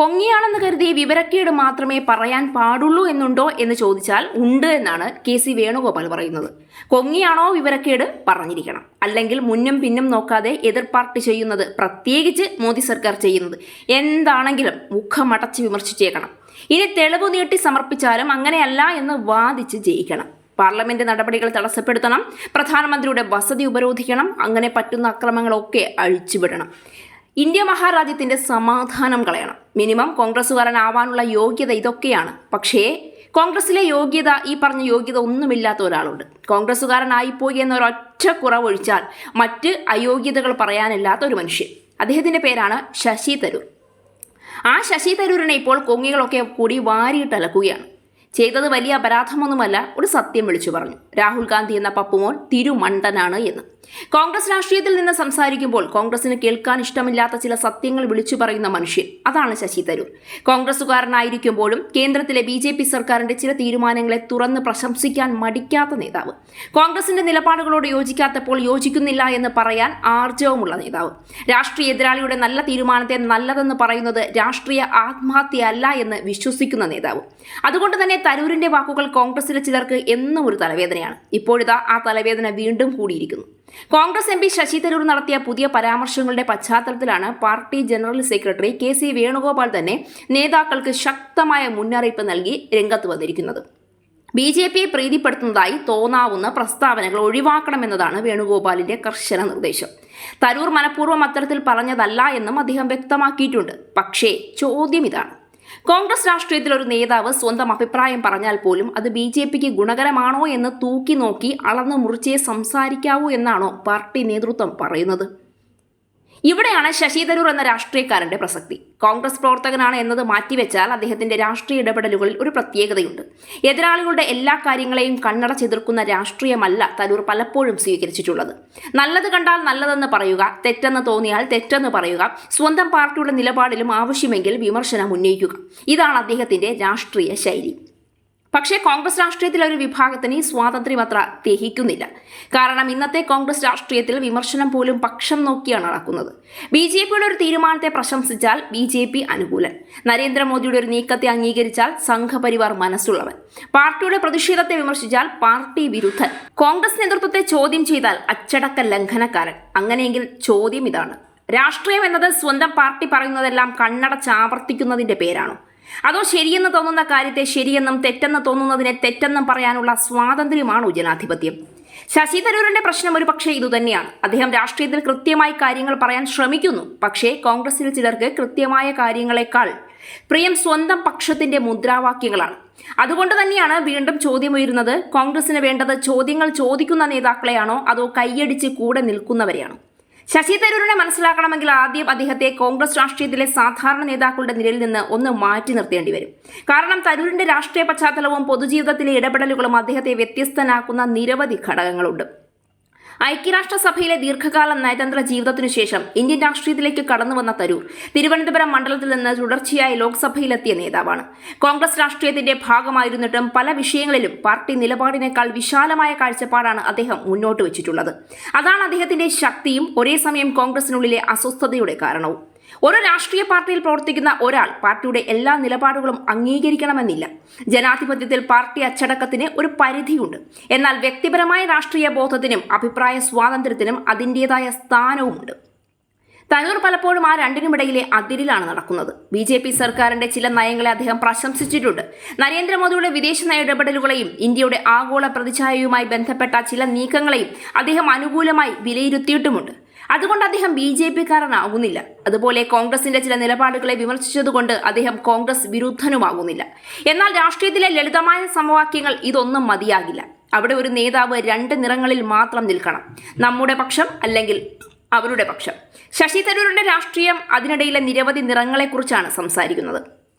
കൊങ്ങിയാണെന്ന് കരുതി വിവരക്കേട് മാത്രമേ പറയാൻ പാടുള്ളൂ എന്നുണ്ടോ എന്ന് ചോദിച്ചാൽ ഉണ്ട് എന്നാണ് കെ.സി. വേണുഗോപാൽ പറയുന്നത്. കൊങ്ങിയാണോ വിവരക്കേട് പറഞ്ഞിരിക്കണം, അല്ലെങ്കിൽ മുന്നും പിന്നും നോക്കാതെ എതിർ പാർട്ടി ചെയ്യുന്നത്, പ്രത്യേകിച്ച് മോദി സർക്കാർ ചെയ്യുന്നത് എന്താണെങ്കിലും മുഖമടച്ച് വിമർശിച്ചേക്കണം. ഇനി തെളിവ് നീട്ടി സമർപ്പിച്ചാലും അങ്ങനെയല്ല എന്ന് വാദിച്ച് ജയിക്കണം. പാർലമെന്റ് നടപടികൾ തടസ്സപ്പെടുത്തണം, പ്രധാനമന്ത്രിയുടെ വസതി ഉപരോധിക്കണം, അങ്ങനെ പറ്റുന്ന അക്രമങ്ങളൊക്കെ അഴിച്ചുവിടണം. ഇന്ത്യ മഹാരാജ്യത്തിന്റെ സമാധാനം കളയണം. മിനിമം കോൺഗ്രസ്സുകാരനാവാനുള്ള യോഗ്യത ഇതൊക്കെയാണ്. പക്ഷേ കോൺഗ്രസിലെ യോഗ്യത, ഈ പറഞ്ഞ യോഗ്യത ഒന്നുമില്ലാത്ത ഒരാളുണ്ട്. കോൺഗ്രസ്സുകാരനായിപ്പോയി എന്നൊരൊറ്റ കുറവൊഴിച്ചാൽ മറ്റ് അയോഗ്യതകൾ പറയാനില്ലാത്ത ഒരു മനുഷ്യൻ. അദ്ദേഹത്തിന്റെ പേരാണ് ശശി തരൂർ. ആ ശശി തരൂരിനെ ഇപ്പോൾ കൊങ്ങികളൊക്കെ കൂടി വാരിയിട്ടലക്കുകയാണ്. ചെയ്തത് വലിയ അപരാധമൊന്നുമല്ല, ഒരു സത്യം വിളിച്ചു പറഞ്ഞു. രാഹുൽ ഗാന്ധി എന്ന പപ്പുമോൻ തിരുമണ്ടനാണ് എന്ന്. കോൺഗ്രസ് രാഷ്ട്രീയത്തിൽ നിന്ന് സംസാരിക്കുമ്പോൾ കോൺഗ്രസിന് കേൾക്കാൻ ഇഷ്ടമില്ലാത്ത ചില സത്യങ്ങൾ വിളിച്ചു പറയുന്ന മനുഷ്യൻ, അതാണ് ശശി തരൂർ. കോൺഗ്രസുകാരനായിരിക്കുമ്പോഴും കേന്ദ്രത്തിലെ BJP സർക്കാരിന്റെ ചില തീരുമാനങ്ങളെ തുറന്ന് പ്രശംസിക്കാൻ മടിക്കാത്ത നേതാവ്. കോൺഗ്രസിന്റെ നിലപാടുകളോട് യോജിക്കാത്തപ്പോൾ യോജിക്കുന്നില്ല എന്ന് പറയാൻ ആർജവമുള്ള നേതാവ്. രാഷ്ട്രീയ എതിരാളിയുടെ നല്ല തീരുമാനത്തെ നല്ലതെന്ന് പറയുന്നത് രാഷ്ട്രീയ ആത്മഹത്യയല്ല എന്ന് വിശ്വസിക്കുന്ന നേതാവ്. അതുകൊണ്ട് തന്നെ തരൂരിന്റെ വാക്കുകൾ കോൺഗ്രസിലെ ചിലർക്ക് എന്നും ഒരു തലവേദനയാണ്. ഇപ്പോഴിതാ ആ തലവേദന വീണ്ടും കൂടിയിരിക്കുന്നു. കോൺഗ്രസ് MP ശശി തരൂർ നടത്തിയ പുതിയ പരാമർശങ്ങളുടെ പശ്ചാത്തലത്തിലാണ് party general secretary K C. Venugopal തന്നെ നേതാക്കൾക്ക് ശക്തമായ മുന്നറിയിപ്പ് നൽകി രംഗത്ത് വന്നിരിക്കുന്നത്. BJPയെ പ്രീതിപ്പെടുത്തുന്നതായി തോന്നാവുന്ന പ്രസ്താവനകൾ ഒഴിവാക്കണമെന്നതാണ് വേണുഗോപാലിന്റെ കർശന നിർദ്ദേശം. തരൂർ മനഃപൂർവ്വം അത്തരത്തിൽ പറഞ്ഞതല്ല എന്നും അദ്ദേഹം വ്യക്തമാക്കിയിട്ടുണ്ട്. പക്ഷേ ചോദ്യം ഇതാണ്: കോൺഗ്രസ് രാഷ്ട്രീയത്തിൽ ഒരു നേതാവ് സ്വന്തം അഭിപ്രായം പറഞ്ഞാൽ പോലും അത് BJPക്ക് ഗുണകരമാണോ എന്ന് തൂക്കി നോക്കി അളന്ന് മുറിച്ചേ സംസാരിക്കാവൂ എന്നാണോ പാർട്ടി നേതൃത്വം പറയുന്നത്? ഇവിടെയാണ് ശശി തരൂർ എന്ന രാഷ്ട്രീയക്കാരന്റെ പ്രസക്തി. കോൺഗ്രസ് പ്രവർത്തകനാണ് എന്നത് മാറ്റിവെച്ചാൽ അദ്ദേഹത്തിന്റെ രാഷ്ട്രീയ ഇടപെടലുകളിൽ ഒരു പ്രത്യേകതയുണ്ട്. എതിരാളികളുടെ എല്ലാ കാര്യങ്ങളെയും കണ്ണടച്ചെതിർക്കുന്ന രാഷ്ട്രീയമല്ല തരൂർ പലപ്പോഴും സ്വീകരിച്ചിട്ടുള്ളത്. നല്ലത് കണ്ടാൽ നല്ലതെന്ന് പറയുക, തെറ്റെന്ന് തോന്നിയാൽ തെറ്റെന്ന് പറയുക, സ്വന്തം പാർട്ടിയുടെ നിലപാടിലും ആവശ്യമെങ്കിൽ വിമർശനം ഉന്നയിക്കുക, ഇതാണ് അദ്ദേഹത്തിന്റെ രാഷ്ട്രീയ ശൈലി. പക്ഷേ കോൺഗ്രസ് രാഷ്ട്രീയത്തിലെ ഒരു വിഭാഗത്തിന് ഈ സ്വാതന്ത്ര്യം അത്ര ദഹിക്കുന്നില്ല. കാരണം ഇന്നത്തെ കോൺഗ്രസ് രാഷ്ട്രീയത്തിൽ വിമർശനം പോലും പക്ഷം നോക്കിയാണ് നടക്കുന്നത്. BJPയുടെ ഒരു തീരുമാനത്തെ പ്രശംസിച്ചാൽ BJP അനുകൂലൻ, നരേന്ദ്രമോദിയുടെ ഒരു നീക്കത്തെ അംഗീകരിച്ചാൽ സംഘപരിവാർ മനസ്സുള്ളവൻ, പാർട്ടിയുടെ പ്രതിഷേധത്തെ വിമർശിച്ചാൽ പാർട്ടി വിരുദ്ധൻ, കോൺഗ്രസ് നേതൃത്വത്തെ ചോദ്യം ചെയ്താൽ അച്ചടക്ക ലംഘനക്കാരൻ. അങ്ങനെയെങ്കിൽ ചോദ്യം ഇതാണ്: രാഷ്ട്രീയം എന്നത് സ്വന്തം പാർട്ടി പറയുന്നതെല്ലാം കണ്ണടച്ചാവർത്തിക്കുന്നതിന്റെ പേരാണോ? അതോ ശരിയെന്ന് തോന്നുന്ന കാര്യത്തെ ശരിയെന്നും തെറ്റെന്ന് തോന്നുന്നതിനെ തെറ്റെന്നും പറയാനുള്ള സ്വാതന്ത്ര്യമാണോ ജനാധിപത്യം? ശശി തരൂരിന്റെ പ്രശ്നം ഒരു പക്ഷേ ഇതുതന്നെയാണ്. അദ്ദേഹം രാഷ്ട്രീയത്തിൽ കൃത്യമായി കാര്യങ്ങൾ പറയാൻ ശ്രമിക്കുന്നു. പക്ഷേ കോൺഗ്രസിൽ ചിലർക്ക് കൃത്യമായ കാര്യങ്ങളെക്കാൾ പ്രിയം സ്വന്തം പക്ഷത്തിന്റെ മുദ്രാവാക്യങ്ങളാണ്. അതുകൊണ്ട് തന്നെയാണ് വീണ്ടും ചോദ്യമുയരുന്നത്: കോൺഗ്രസിന് വേണ്ടത് ചോദ്യങ്ങൾ ചോദിക്കുന്ന നേതാക്കളെയാണോ അതോ കൈയടിച്ച് കൂടെ നിൽക്കുന്നവരെയാണോ? ശശി തരൂരിനെ മനസ്സിലാക്കണമെങ്കിൽ ആദ്യം അദ്ദേഹത്തെ കോൺഗ്രസ് രാഷ്ട്രീയത്തിലെ സാധാരണ നേതാക്കളുടെ നിരയിൽ നിന്ന് ഒന്ന് മാറ്റി നിർത്തേണ്ടി വരും. കാരണം തരൂരിന്റെ രാഷ്ട്രീയ പശ്ചാത്തലവും പൊതുജീവിതത്തിലെ ഇടപെടലുകളും അദ്ദേഹത്തെ വ്യത്യസ്തനാക്കുന്ന നിരവധി ഘടകങ്ങളുണ്ട്. ഐക്യരാഷ്ട്രസഭയിലെ ദീർഘകാല നയതന്ത്ര ജീവിതത്തിനു ശേഷം ഇന്ത്യൻ രാഷ്ട്രീയത്തിലേക്ക് കടന്നു വന്ന തരൂർ തിരുവനന്തപുരം മണ്ഡലത്തിൽ നിന്ന് തുടർച്ചയായി ലോക്സഭയിലെത്തിയ നേതാവാണ്. കോൺഗ്രസ് രാഷ്ട്രീയത്തിന്റെ ഭാഗമായിരുന്നിട്ടും പല വിഷയങ്ങളിലും പാർട്ടി നിലപാടിനേക്കാൾ വിശാലമായ കാഴ്ചപ്പാടാണ് അദ്ദേഹം മുന്നോട്ട് വെച്ചിട്ടുള്ളത്. അതാണ് അദ്ദേഹത്തിന്റെ ശക്തിയും ഒരേ സമയം കോൺഗ്രസിനുള്ളിലെ അസ്വസ്ഥതയുടെ കാരണവും. ഒരു രാഷ്ട്രീയ പാർട്ടിയിൽ പ്രവർത്തിക്കുന്ന ഒരാൾ പാർട്ടിയുടെ എല്ലാ നിലപാടുകളും അംഗീകരിക്കണമെന്നില്ല. ജനാധിപത്യത്തിൽ പാർട്ടി അച്ചടക്കത്തിന് ഒരു പരിധിയുണ്ട്. എന്നാൽ വ്യക്തിപരമായ രാഷ്ട്രീയ ബോധത്തിനും അഭിപ്രായ സ്വാതന്ത്ര്യത്തിനും അതിൻ്റെതായ സ്ഥാനവുമുണ്ട്. തരൂർ പലപ്പോഴും ആ രണ്ടിനുമിടയിലെ അതിരിലാണ് നടക്കുന്നത്. BJP സർക്കാരിന്റെ ചില നയങ്ങളെ അദ്ദേഹം പ്രശംസിച്ചിട്ടുണ്ട്. നരേന്ദ്രമോദിയുടെ വിദേശ നയ ഇടപെടലുകളെയും ഇന്ത്യയുടെ ആഗോള പ്രതിച്ഛായയുമായി ബന്ധപ്പെട്ട ചില നീക്കങ്ങളെയും അദ്ദേഹം അനുകൂലമായി വിലയിരുത്തിയിട്ടുമുണ്ട്. അതുകൊണ്ട് അദ്ദേഹം BJPക്കാരനാകുന്നില്ല. അതുപോലെ കോൺഗ്രസിന്റെ ചില നിലപാടുകളെ വിമർശിച്ചതുകൊണ്ട് അദ്ദേഹം കോൺഗ്രസ് വിരുദ്ധനുമാകുന്നില്ല. എന്നാൽ രാഷ്ട്രീയത്തിലെ ലളിതമായ സമവാക്യങ്ങൾ ഇതൊന്നും മതിയാകില്ല. അവിടെ ഒരു നേതാവ് രണ്ട് നിറങ്ങളിൽ മാത്രം നിൽക്കണം: നമ്മുടെ പക്ഷം അല്ലെങ്കിൽ അവരുടെ പക്ഷം. ശശി തരൂരിന്റെ രാഷ്ട്രീയം അതിനിടയിലെ നിരവധി നിറങ്ങളെക്കുറിച്ചാണ് സംസാരിക്കുന്നത്.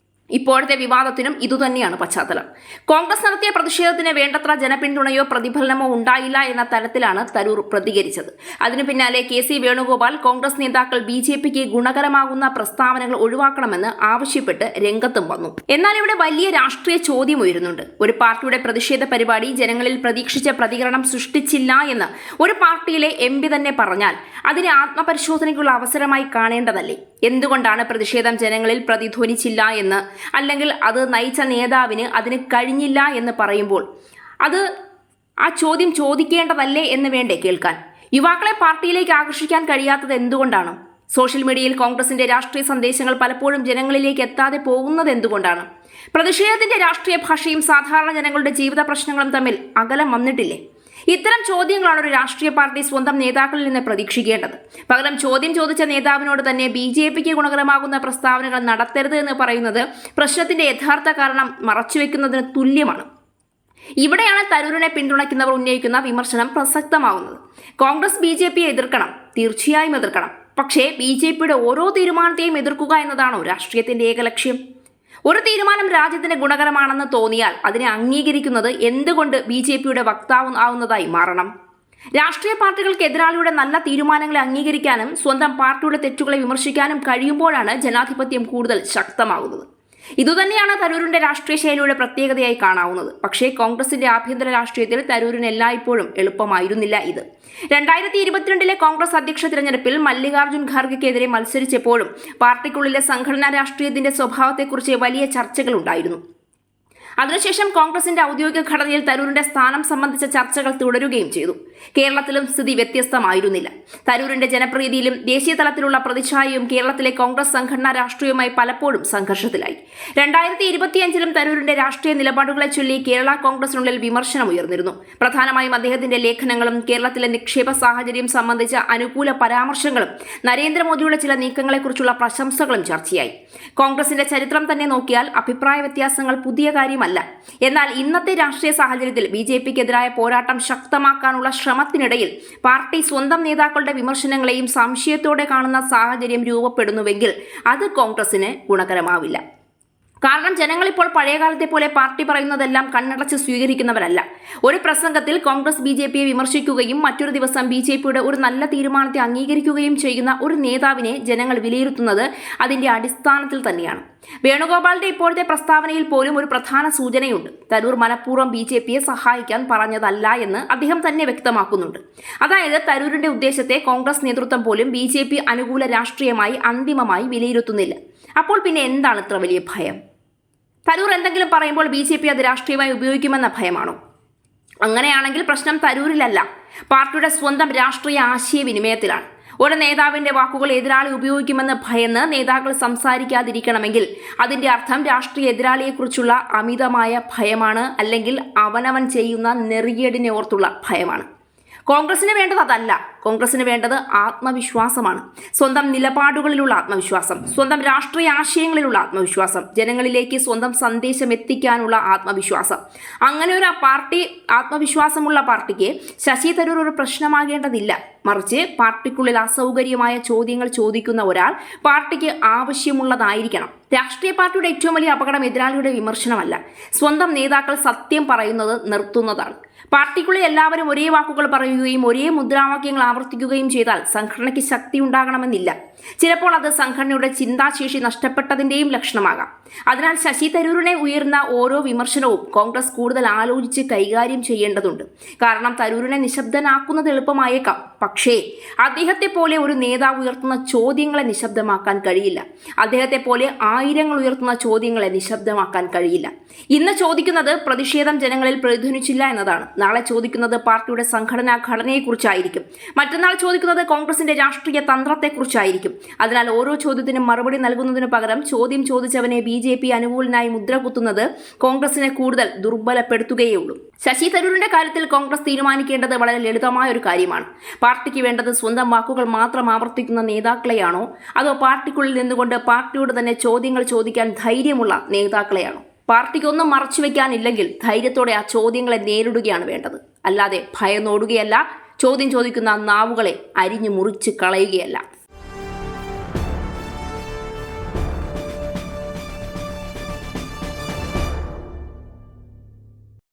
ഇപ്പോഴത്തെ വിവാദത്തിനും ഇതുതന്നെയാണ് പശ്ചാത്തലം. കോൺഗ്രസ് നടത്തിയ പ്രതിഷേധത്തിന് വേണ്ടത്ര ജനപിന്തുണയോ പ്രതിഫലനമോ ഉണ്ടായില്ല എന്ന തരത്തിലാണ് തരൂർ പ്രതികരിച്ചത്. അതിനു പിന്നാലെ KC വേണുഗോപാൽ കോൺഗ്രസ് നേതാക്കൾ BJPക്ക് ഗുണകരമാകുന്ന പ്രസ്താവനകൾ ഒഴിവാക്കണമെന്ന് ആവശ്യപ്പെട്ട് രംഗത്തും വന്നു. എന്നാൽ ഇവിടെ വലിയ രാഷ്ട്രീയ ചോദ്യം ഉയരുന്നുണ്ട്. ഒരു പാർട്ടിയുടെ പ്രതിഷേധ പരിപാടി ജനങ്ങളിൽ പ്രതീക്ഷിച്ച പ്രതികരണം സൃഷ്ടിച്ചില്ല എന്ന് ഒരു പാർട്ടിയിലെ MP തന്നെ പറഞ്ഞാൽ അതിനെ ആത്മപരിശോധനയ്ക്കുള്ള അവസരമായി കാണേണ്ടതല്ലേ? എന്തുകൊണ്ടാണ് പ്രതിഷേധം ജനങ്ങളിൽ പ്രതിധ്വനിച്ചില്ല എന്ന്, അല്ലെങ്കിൽ അത് നയിച്ച നേതാവിന് അതിന് കഴിഞ്ഞില്ല എന്ന് പറയുമ്പോൾ അത് ആ ചോദ്യം ചോദിക്കേണ്ടതല്ലേ എന്ന് വേണ്ടേ കേൾക്കാൻ? യുവാക്കളെ പാർട്ടിയിലേക്ക് ആകർഷിക്കാൻ കഴിയാത്തത് എന്തുകൊണ്ടാണ്? സോഷ്യൽ മീഡിയയിൽ കോൺഗ്രസിന്റെ രാഷ്ട്രീയ സന്ദേശങ്ങൾ പലപ്പോഴും ജനങ്ങളിലേക്ക് എത്താതെ പോകുന്നത് എന്തുകൊണ്ടാണ്? പ്രതിഷേധത്തിന്റെ രാഷ്ട്രീയ ഭാഷയും സാധാരണ ജനങ്ങളുടെ ജീവിത പ്രശ്നങ്ങളും തമ്മിൽ അകലം വന്നിട്ടില്ലേ? ഇത്തരം ചോദ്യങ്ങളാണ് ഒരു രാഷ്ട്രീയ പാർട്ടി സ്വന്തം നേതാക്കളിൽ നിന്ന് പ്രതീക്ഷിക്കേണ്ടത്. പകരം ചോദ്യം ചോദിച്ച നേതാവിനോട് തന്നെ BJPക്ക് ഗുണകരമാകുന്ന പ്രസ്താവനകൾ നടത്തരുത് എന്ന് പറയുന്നത് പ്രശ്നത്തിന്റെ യഥാർത്ഥ കാരണം മറച്ചുവെക്കുന്നതിന് തുല്യമാണ്. ഇവിടെയാണ് തരൂരിനെ പിന്തുണയ്ക്കുന്നവർ ഉന്നയിക്കുന്ന വിമർശനം പ്രസക്തമാവുന്നത്. കോൺഗ്രസ് BJPയെ എതിർക്കണം, തീർച്ചയായും എതിർക്കണം. പക്ഷേ BJPയുടെ ഓരോ തീരുമാനത്തെയും എതിർക്കുക എന്നതാണോ രാഷ്ട്രീയത്തിന്റെ ഏക ലക്ഷ്യം? ഒരു തീരുമാനം രാജ്യത്തിന് ഗുണകരമാണെന്ന് തോന്നിയാൽ അതിനെ അംഗീകരിക്കുന്നത് എന്തുകൊണ്ട് BJPയുടെ വക്താവ് ആവുന്നതായി മാറണം? രാഷ്ട്രീയ പാർട്ടികൾക്ക് എതിരാളിയുടെ നല്ല തീരുമാനങ്ങളെ അംഗീകരിക്കാനും സ്വന്തം പാർട്ടിയുടെ തെറ്റുകളെ വിമർശിക്കാനും കഴിയുമ്പോഴാണ് ജനാധിപത്യം കൂടുതൽ ശക്തമാകുന്നത്. ഇതുതന്നെയാണ് തരൂരിന്റെ രാഷ്ട്രീയ ശൈലിയുടെ പ്രത്യേകതയായി കാണാവുന്നത്. പക്ഷേ കോൺഗ്രസിന്റെ ആഭ്യന്തര രാഷ്ട്രീയത്തിൽ തരൂരിന് എല്ലായ്പ്പോഴും എളുപ്പമായിരുന്നില്ല ഇത്. 2022 കോൺഗ്രസ് അധ്യക്ഷ തിരഞ്ഞെടുപ്പിൽ മല്ലികാർജ്ജുൻ ഖാർഗെക്കെതിരെ മത്സരിച്ചപ്പോഴും പാർട്ടിക്കുള്ളിലെ സംഘടനാ രാഷ്ട്രീയത്തിന്റെ സ്വഭാവത്തെക്കുറിച്ച് വലിയ ചർച്ചകളുണ്ടായിരുന്നു. അതിനുശേഷം കോൺഗ്രസിന്റെ ഔദ്യോഗിക ഘടനയിൽ തരൂരിന്റെ സ്ഥാനം സംബന്ധിച്ച ചർച്ചകൾ തുടരുകയും ചെയ്തു. കേരളത്തിലും സ്ഥിതി വ്യത്യസ്തമായിരുന്നില്ല. തരൂരിന്റെ ജനപ്രീതിയിലും ദേശീയ തലത്തിലുള്ള പ്രതിച്ഛായയും കേരളത്തിലെ കോൺഗ്രസ് സംഘടനാ രാഷ്ട്രീയവുമായി പലപ്പോഴും സംഘർഷത്തിലായി. 2025 തരൂരിന്റെ രാഷ്ട്രീയ നിലപാടുകളെ ചൊല്ലി കേരള കോൺഗ്രസിനുള്ളിൽ വിമർശനം ഉയർന്നിരുന്നു. പ്രധാനമായും അദ്ദേഹത്തിന്റെ ലേഖനങ്ങളും കേരളത്തിലെ നിക്ഷേപ സാഹചര്യം സംബന്ധിച്ച അനുകൂല പരാമർശങ്ങളും നരേന്ദ്രമോദിയുടെ ചില നീക്കങ്ങളെക്കുറിച്ചുള്ള പ്രശംസകളും ചർച്ചയായി. കോൺഗ്രസിന്റെ ചരിത്രം തന്നെ നോക്കിയാൽ അഭിപ്രായ വ്യത്യാസങ്ങൾ പുതിയ കാര്യമല്ല. എന്നാൽ ഇന്നത്തെ രാഷ്ട്രീയ സാഹചര്യത്തിൽ BJPക്കെതിരായ പോരാട്ടം ശക്തമാക്കാനുള്ള ശ്രമത്തിനിടയിൽ പാർട്ടി സ്വന്തം നേതാക്കളുടെ വിമർശനങ്ങളെയും സംശയത്തോടെ കാണുന്ന സാഹചര്യം രൂപപ്പെടുന്നുവെങ്കിൽ അത് കോൺഗ്രസിന് ഗുണകരമാവില്ല. കാരണം ജനങ്ങളിപ്പോൾ പഴയകാലത്തെ പോലെ പാർട്ടി പറയുന്നതെല്ലാം കണ്ണടച്ച് സ്വീകരിക്കുന്നവരല്ല. ഒരു പ്രസംഗത്തിൽ കോൺഗ്രസ് BJPയെ വിമർശിക്കുകയും മറ്റൊരു ദിവസം BJPയുടെ ഒരു നല്ല തീരുമാനത്തെ അംഗീകരിക്കുകയും ചെയ്യുന്ന ഒരു നേതാവിനെ ജനങ്ങൾ വിലയിരുത്തുന്നത് അതിന്റെ അടിസ്ഥാനത്തിൽ തന്നെയാണ്. വേണുഗോപാലിന്റെ ഇപ്പോഴത്തെ പ്രസ്താവനയിൽ പോലും ഒരു പ്രധാന സൂചനയുണ്ട്. തരൂർ മനഃപൂർവ്വം BJPയെ സഹായിക്കാൻ പറഞ്ഞതല്ല എന്ന് അദ്ദേഹം തന്നെ വ്യക്തമാക്കുന്നുണ്ട്. അതായത് തരൂരിന്റെ ഉദ്ദേശത്തെ കോൺഗ്രസ് നേതൃത്വം പോലും BJP അനുകൂല രാഷ്ട്രീയമായി അന്തിമമായി വിലയിരുത്തുന്നില്ല. അപ്പോൾ പിന്നെ എന്താണ് ഇത്ര വലിയ ഭയം? തരൂർ എന്തെങ്കിലും പറയുമ്പോൾ BJP അത് രാഷ്ട്രീയമായി ഉപയോഗിക്കുമെന്ന ഭയമാണോ? അങ്ങനെയാണെങ്കിൽ പ്രശ്നം തരൂരിലല്ല, പാർട്ടിയുടെ സ്വന്തം രാഷ്ട്രീയ ആശയവിനിമയത്തിലാണ്. ഒരു നേതാവിന്റെ വാക്കുകൾ എതിരാളി ഉപയോഗിക്കുമെന്ന് ഭയന്ന് നേതാക്കൾ സംസാരിക്കാതിരിക്കണമെങ്കിൽ അതിന്റെ അർത്ഥം രാഷ്ട്രീയ എതിരാളിയെക്കുറിച്ചുള്ള അമിതമായ ഭയമാണ്, അല്ലെങ്കിൽ അവനവൻ ചെയ്യുന്ന നെറിയേടിനെ ഓർത്തുള്ള ഭയമാണ്. കോൺഗ്രസിന് വേണ്ടത് അതല്ല. കോൺഗ്രസിന് വേണ്ടത് ആത്മവിശ്വാസമാണ്. സ്വന്തം നിലപാടുകളിലുള്ള ആത്മവിശ്വാസം, സ്വന്തം രാഷ്ട്രീയ ആശയങ്ങളിലുള്ള ആത്മവിശ്വാസം, ജനങ്ങളിലേക്ക് സ്വന്തം സന്ദേശം എത്തിക്കാനുള്ള ആത്മവിശ്വാസം. അങ്ങനെ ഒരു ആത്മവിശ്വാസമുള്ള പാർട്ടിക്ക് ശശി തരൂർ ഒരു പ്രശ്നമാകേണ്ടതില്ല. മറിച്ച് പാർട്ടിക്കുള്ളിൽ അസൗകര്യമായ ചോദ്യങ്ങൾ ചോദിക്കുന്ന ഒരാൾ പാർട്ടിക്ക് ആവശ്യമുള്ളതായിരിക്കണം. രാഷ്ട്രീയ പാർട്ടിയുടെ ഏറ്റവും വലിയ അപകടം എതിരാളിയുടെ വിമർശനമല്ല, സ്വന്തം നേതാക്കൾ സത്യം പറയുന്നത് നിർത്തുന്നതാണ്. പാർട്ടിക്കുള്ളിൽ എല്ലാവരും ഒരേ വാക്കുകൾ പറയുകയും ഒരേ മുദ്രാവാക്യങ്ങൾ ആവർത്തിക്കുകയും ചെയ്താൽ സംഘടനയ്ക്ക് ശക്തി ഉണ്ടാകണമെന്നില്ല. ചിലപ്പോൾ അത് സംഘടനയുടെ ചിന്താശേഷി നഷ്ടപ്പെട്ടതിന്റെയും ലക്ഷണമാകാം. അതിനാൽ ശശി തരൂരിനെ ഉയർന്ന ഓരോ വിമർശനവും കോൺഗ്രസ് കൂടുതൽ ആലോചിച്ച് കൈകാര്യം ചെയ്യേണ്ടതുണ്ട്. കാരണം തരൂരിനെ നിശബ്ദനാക്കുന്നത് എളുപ്പമായേക്കാം, പക്ഷേ അദ്ദേഹത്തെ പോലെ ഒരു നേതാവ് ഉയർത്തുന്ന ചോദ്യങ്ങളെ നിശബ്ദമാക്കാൻ കഴിയില്ല. അദ്ദേഹത്തെ പോലെ ആയിരങ്ങൾ ഉയർത്തുന്ന ചോദ്യങ്ങളെ നിശബ്ദമാക്കാൻ കഴിയില്ല. ഇന്ന് ചോദിക്കുന്നത് പ്രതിഷേധം ജനങ്ങളിൽ പ്രതിധ്വനിച്ചില്ല എന്നതാണ്. നാളെ ചോദിക്കുന്നത് പാർട്ടിയുടെ സംഘടനാ ഘടനയെക്കുറിച്ചായിരിക്കും. മറ്റന്നാൾ ചോദിക്കുന്നത് കോൺഗ്രസിന്റെ രാഷ്ട്രീയ തന്ത്രത്തെക്കുറിച്ചായിരിക്കും. അതിനാൽ ഓരോ ചോദ്യത്തിനും മറുപടി നൽകുന്നതിനു പകരം ചോദ്യം ചോദിച്ചവനെ BJP അനുകൂലനായി മുദ്ര കുത്തുന്നത് കോൺഗ്രസിനെ കൂടുതൽ ദുർബലപ്പെടുത്തുകയുള്ളൂ. ശശി തരൂരിന്റെ കാര്യത്തിൽ കോൺഗ്രസ് തീരുമാനിക്കേണ്ടത് വളരെ ലളിതമായ ഒരു കാര്യമാണ്. പാർട്ടിക്ക് വേണ്ടത് സ്വന്തം വാക്കുകൾ മാത്രം ആവർത്തിക്കുന്ന നേതാക്കളെയാണോ, അതോ പാർട്ടിക്കുള്ളിൽ നിന്നുകൊണ്ട് പാർട്ടിയോട് തന്നെ ചോദ്യങ്ങൾ ചോദിക്കാൻ ധൈര്യമുള്ള നേതാക്കളെയാണോ? പാർട്ടിക്കൊന്നും മറച്ചുവെക്കാനില്ലെങ്കിൽ ധൈര്യത്തോടെ ആ ചോദ്യങ്ങളെ നേരിടുകയാണ് വേണ്ടത്. അല്ലാതെ ഭയന്നോടുകയല്ല, ചോദ്യം ചോദിക്കുന്ന നാവുകളെ അരിഞ്ഞു മുറിച്ച് കളയുകയല്ല.